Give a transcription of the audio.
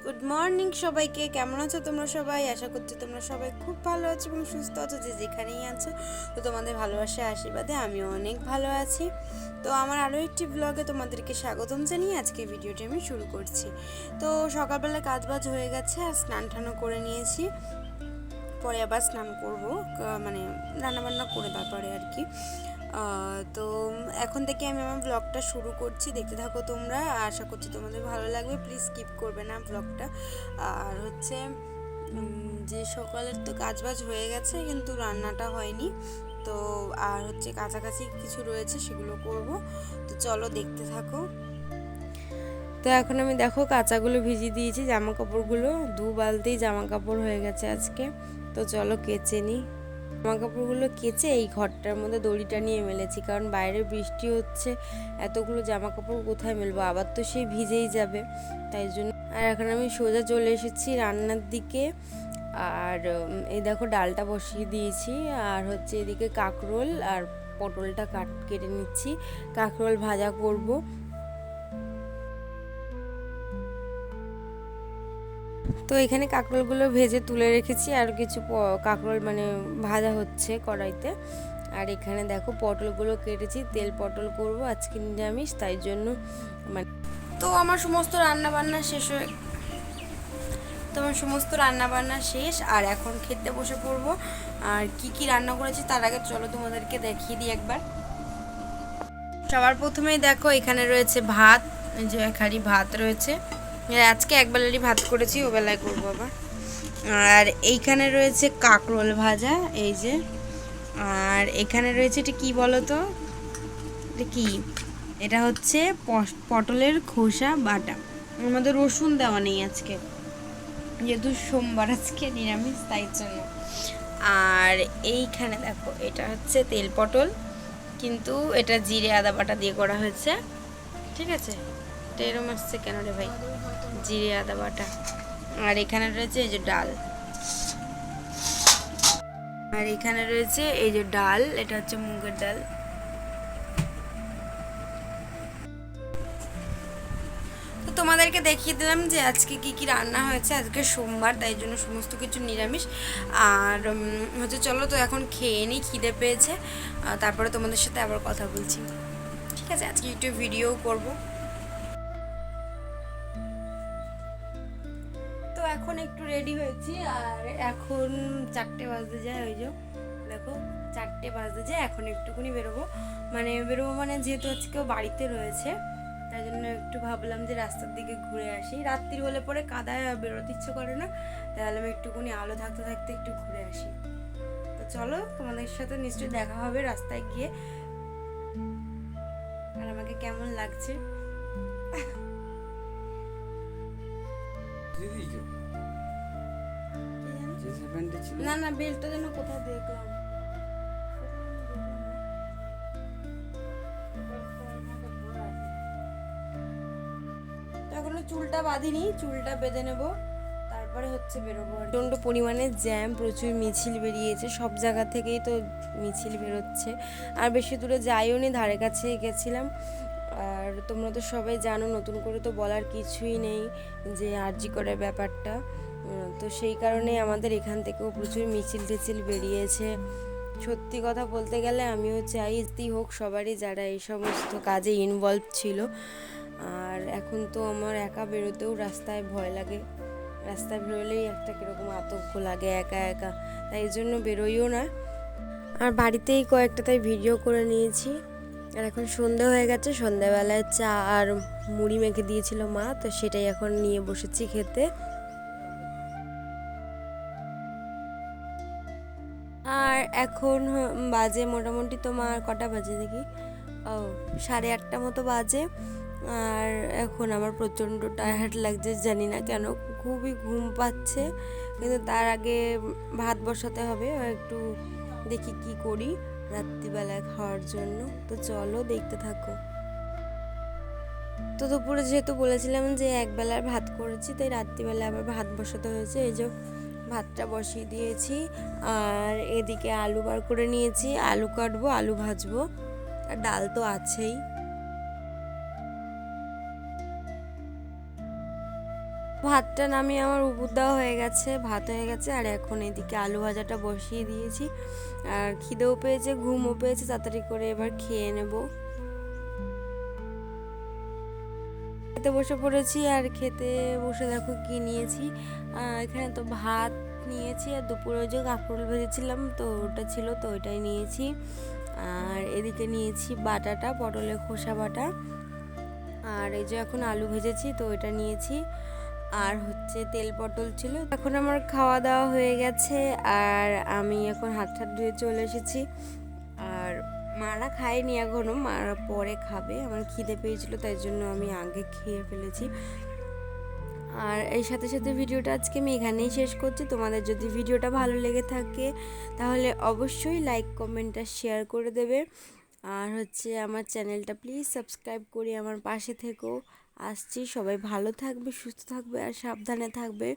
Good morning সবাইকে। কেমন আছো তোমরা সবাই? আশা করছি তোমরা সবাই খুব ভালো আছো এবং সুস্থ আছো, যে যেখানেই আছো। তো তোমাদের ভালোবাসা আশীর্বাদে আমিও অনেক ভালো আছি। তো আমার আরও একটি ব্লগে তোমাদেরকে স্বাগতম জানিয়ে আজকে ভিডিওটি আমি শুরু করছি। তো সকালবেলা কাজবাজ হয়ে গেছে, আর স্নান টানও করে নিয়েছি। পরে আবার স্নান করব, মানে রান্নাবান্না করে তারপরে আর কি। তো এখন থেকে আমি আমার ব্লগটা শুরু করছি, দেখতে থাকো তোমরা। আশা করছি তোমাদের ভালো লাগবে, প্লিজ স্কিপ করবে না ব্লগটা। আর হচ্ছে যে সকালের তো কাজবাজ হয়ে গেছে, কিন্তু রান্নাটা হয়নি। তো আর হচ্ছে কাছাকাছি কিছু রয়েছে, সেগুলো করব। তো চলো দেখতে থাকো। তো এখন আমি দেখো কাঁচাগুলো ভিজিয়ে দিয়েছি, জামা কাপড়গুলো 2 বালতি জামা কাপড় হয়ে গেছে আজকে। তো চলো কেচে নিই। জামা কাপড়গুলো কেচে এই ঘরটার মধ্যে দড়িটা নিয়ে মেলেছি, কারণ বাইরে বৃষ্টি হচ্ছে, এতগুলো জামা কাপড় কোথায় মেলবো, আবার তো সেই ভিজেই যাবে, তাই জন্য। আর এখন আমি সোজা চলে এসেছি রান্নার দিকে। আর এই দেখো ডালটা বসিয়ে দিয়েছি, আর হচ্ছে এদিকে কাঁকরোল আর পটলটা কেটে নিচ্ছি, কাঁকরোল ভাজা করব। তো এখানে কাঁকরোলগুলো ভেজে তুলে রেখেছি, আর কিছু কাঁকরোল মানে ভাজা হচ্ছে কড়াইতে। আর এখানে দেখো পটলগুলো কেটেছি, তেল পটল করব আজকে নিরামিষ, তাই জন্য মানে। তো আমার সমস্ত রান্নাবান্না শেষ, আর এখন খেতে বসে পড়বো। আর কি কি রান্না করেছি তার আগে চলো তোমাদেরকে দেখিয়ে দিই একবার। সবার প্রথমেই দেখো এখানে রয়েছে ভাত, যে এক হাঁড়ি ভাত রয়েছে। আজকে একবেলারই ভাত করেছি, ওবেলায় করবো আবার। আর এইখানে রয়েছে কাঁকরোল ভাজা, এই যে। আর এখানে রয়েছে এটা কি বলো তো, এটা কি? এটা হচ্ছে পটলের খোসা বাটা। আমাদের রসুন দেওয়া নেই আজকে, যেহেতু সোমবার আজকে নিরামিষ, তাই জন্য। আর এইখানে দেখো এটা হচ্ছে তেল পটল, কিন্তু এটা জিরে আদা বাটা দিয়ে করা হয়েছে, ঠিক আছে। এটা এরম আসছে কেন রে ভাই? জিরে আদা বাটা। আর এখানে রয়েছে এই যে ডাল, আর এখানে রয়েছে এই যে ডাল, এটা হচ্ছে মুগের ডাল। তো তোমাদেরকে দেখিয়ে দিলাম যে আজকে কি কি রান্না হয়েছে। আজকে সোমবার, তাই জন্য সমস্ত কিছু নিরামিষ। আর হচ্ছে চলো তো এখন খেয়ে নিই, খিদে পেয়েছে, তারপরে তোমাদের সাথে আবার কথা বলছি, ঠিক আছে। আজকে একটু ভিডিও করব। তো এখন একটু রেডি হয়েছি, আর এখন 4টে বাজতে যায়, ওই যে দেখো 4টে বাজতে যায়। এখন একটুখানি বেরোবো, মানে যেহেতু আজকেও বাড়িতে রয়েছে, তাই জন্য একটু ভাবলাম যে রাস্তার দিকে ঘুরে আসি। রাত্রির হলে পরে কাদায় বেরোতে ইচ্ছে করে না, তাহলে আমি একটুখানি আলো থাকতে থাকতে একটু ঘুরে আসি। তো চলো, তোমাদের সাথে নিশ্চয়ই দেখা হবে রাস্তায় গিয়ে। আর আমাকে কেমন লাগছে না, না বেলটা যেন কোথাও দেখলাম। তো এখনো চুলটা বাঁধিনি, চুলটা বেঁধে নেব, তারপরে হচ্ছে বেরোবো। প্রচণ্ড পরিমাণে জ্যাম, প্রচুর মিছিল বেরিয়েছে, সব জায়গা থেকেই তো মিছিল বেরোচ্ছে। আর বেশি দূরে যাইও নি, ধারে কাছে গেছিলাম। আর তোমরা তো সবাই জানো, নতুন করে তো বলার কিছুই নেই যে আরজি করার ব্যাপারটা। তো সেই কারণে আমাদের এখান থেকেও প্রচুর মিছিল টিছিল বেরিয়েছে। সত্যি কথা বলতে গেলে আমিও চাই হোক সবারই, যারা এই সমস্ত কাজে ইনভলভ ছিল। আর এখন তো আমার একা বেরোতেও রাস্তায় ভয় লাগে, রাস্তায় বেরোলেই একটা কীরকম আতঙ্ক লাগে একা একা, তাই জন্য বেরোইও না। আর বাড়িতেই কয়েকটা তাই ভিডিও করে নিয়েছি। আর এখন সন্ধে হয়ে গেছে, সন্ধ্যাবেলায় চা আর মুড়ি মেখে দিয়েছিল মা, তো সেটাই এখন নিয়ে বসেছি খেতে। আর এখন বাজে মোটামুটি, তোমার কটা বাজে দেখি, 8:30 মতো বাজে। আর এখন আমার প্রচণ্ড টায়ার্ড লাগছে, জানি না কেন, খুবই ঘুম পাচ্ছে। কিন্তু তার আগে ভাত বসাতে হবে, একটু দেখি কি করি রাত্রিবেলায় খাওয়ার জন্য। তো চলো দেখতে থাকো। তো দুপুরে যেহেতু বলেছিলাম যে একবেলার ভাত করেছি, তাই রাত্রিবেলা আবার ভাত বসাতে হয়েছে। এই যে ভাতটা বসিয়ে দিয়েছি, আর এদিকে আলু বার করে নিয়েছি, আলু কাটবো, আলু ভাজবো, আর ডাল তো আছেই। ভাতটা নামিয়ে আমার উপুর দেওয়া হয়ে গেছে, ভাত হয়ে গেছে। আর এখন এদিকে আলু ভাজাটা বসিয়ে দিয়েছি। আর খিদেও পেয়েছে, ঘুমও পেয়েছে, তাড়াতাড়ি করে এবার খেয়ে নেব। খেতে বসে পড়েছি। আর খেতে বসে দেখো কি নিয়েছি, এখানে তো ভাত নিয়েছি, আর দুপুরে যে কাঁকরোল ভেজেছিলাম তো ওটা ছিল, তো ওইটাই নিয়েছি। আর এদিকে নিয়েছি বাটাটা, পটলের খোসা বাটা। আর এই যে এখন আলু ভেজেছি তো ওইটা নিয়েছি। আর হচ্ছে তেল পটল ছিল। এখন আমার খাওয়া দাওয়া হয়ে গেছে, আর আমি এখন হাত টাত ধুয়ে চলে এসেছি। আর মারা খায়নি এখনও, মারা পরে খাবে। আমার খিদে পেয়েছিল তাই জন্য আমি আগে খেয়ে ফেলেছি। আর এই সাথে সাথে ভিডিওটা আজকে আমি এখানেই শেষ করছি। তোমাদের যদি ভিডিওটা ভালো লেগে থাকে তাহলে অবশ্যই লাইক, কমেন্ট আর শেয়ার করে দেবে। আর হচ্ছে আমার চ্যানেলটা প্লিজ সাবস্ক্রাইব করে আমার পাশে থেকো। আসছি, সবাই ভালো থাকবে, সুস্থ থাকবে আর সাবধানে থাকবে।